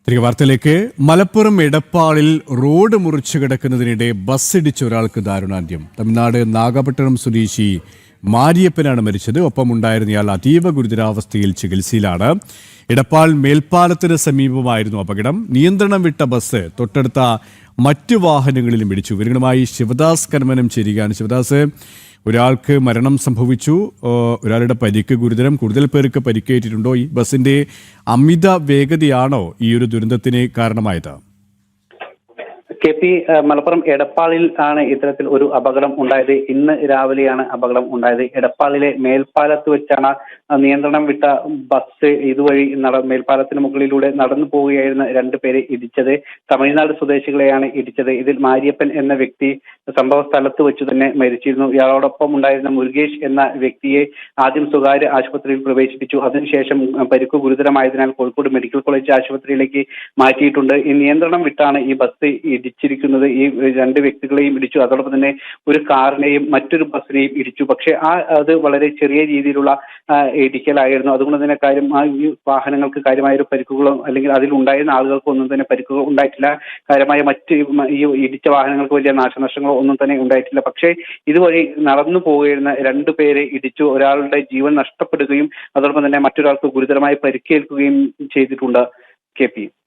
തിരികെ വാർത്തയിലേക്ക്. മലപ്പുറം എടപ്പാളിൽ റോഡ് മുറിച്ചു കിടക്കുന്നതിനിടെ ബസ്സിടിച്ച് ഒരാൾക്ക് ദാരുണാന്ത്യം. തമിഴ്നാട് നാഗപട്ടണം സ്വദേശി മാരിയപ്പനാണ് മരിച്ചത്. ഒപ്പമുണ്ടായിരുന്നയാൾ അതീവ ഗുരുതരാവസ്ഥയിൽ ചികിത്സയിലാണ്. എടപ്പാൾ മേൽപ്പാലത്തിന് സമീപമായിരുന്നു അപകടം. നിയന്ത്രണം വിട്ട ബസ് തൊട്ടടുത്ത മറ്റു വാഹനങ്ങളിലും ഇടിച്ചു. വിവരങ്ങളുമായി ശിവദാസ് കർമ്മനം ചേരുകയാണ്. ശിവദാസ്, ഒരാൾക്ക് മരണം സംഭവിച്ചു, ഒരാളുടെ പരിക്ക് ഗുരുതരം, കൂടുതൽ പേർക്ക് പരിക്കേറ്റിട്ടുണ്ടോ? ഈ ബസിന്റെ അമിത വേഗതയാണോ ഈ ഒരു ദുരന്തത്തിന് കാരണമായത്? KP മലപ്പുറം എടപ്പാളിൽ ആണ് ഇത്തരത്തിൽ ഒരു അപകടം ഉണ്ടായത്. ഇന്ന് രാവിലെയാണ് അപകടം ഉണ്ടായത്. എടപ്പാളിലെ മേൽപ്പാലത്ത് വെച്ചാണ് നിയന്ത്രണം വിട്ട ബസ് ഇതുവഴി മേൽപ്പാലത്തിന് മുകളിലൂടെ നടന്നു പോവുകയായിരുന്ന രണ്ടുപേരെ ഇടിച്ചത്. തമിഴ്നാട് സ്വദേശികളെയാണ് ഇടിച്ചത്. ഇതിൽ മാരിയപ്പൻ എന്ന വ്യക്തി സംഭവ സ്ഥലത്ത് വെച്ച് തന്നെ മരിച്ചിരുന്നു. ഇയാളോടൊപ്പം ഉണ്ടായിരുന്ന മുരുകേഷ് എന്ന വ്യക്തിയെ ആദ്യം സ്വകാര്യ ആശുപത്രിയിൽ പ്രവേശിപ്പിച്ചു. അതിനുശേഷം പരിക്ക് ഗുരുതരമായതിനാൽ കോഴിക്കോട് മെഡിക്കൽ കോളേജ് ആശുപത്രിയിലേക്ക് മാറ്റിയിട്ടുണ്ട്. ഈ നിയന്ത്രണം വിട്ടാണ് ഈ ബസ് ഇടിച്ചിരിക്കുന്നത്. ഈ രണ്ട് വ്യക്തികളെയും ഇടിച്ചു. അതോടൊപ്പം തന്നെ ഒരു കാറിനെയും മറ്റൊരു ബസ്സിനെയും ഇടിച്ചു. പക്ഷേ അത് വളരെ ചെറിയ രീതിയിലുള്ള ഇടിക്കലായിരുന്നു. അതുകൊണ്ട് തന്നെ ഈ വാഹനങ്ങൾക്ക് കാര്യമായ പരിക്കുകളോ അല്ലെങ്കിൽ അതിൽ ഉണ്ടായിരുന്ന ആളുകൾക്ക് ഒന്നും തന്നെ പരിക്കുകൾ ഉണ്ടായിട്ടില്ല. കാര്യമായ ഈ ഇടിച്ച വാഹനങ്ങൾക്ക് വലിയ നാശനഷ്ടങ്ങളോ ഒന്നും തന്നെ ഉണ്ടായിട്ടില്ല. പക്ഷേ ഇതുവഴി നടന്നു പോവുകയായിരുന്ന രണ്ടുപേരെ ഇടിച്ചു. ഒരാളുടെ ജീവൻ നഷ്ടപ്പെടുകയും അതോടൊപ്പം തന്നെ മറ്റൊരാൾക്ക് ഗുരുതരമായി പരിക്കേൽക്കുകയും ചെയ്തിട്ടുണ്ട്. KP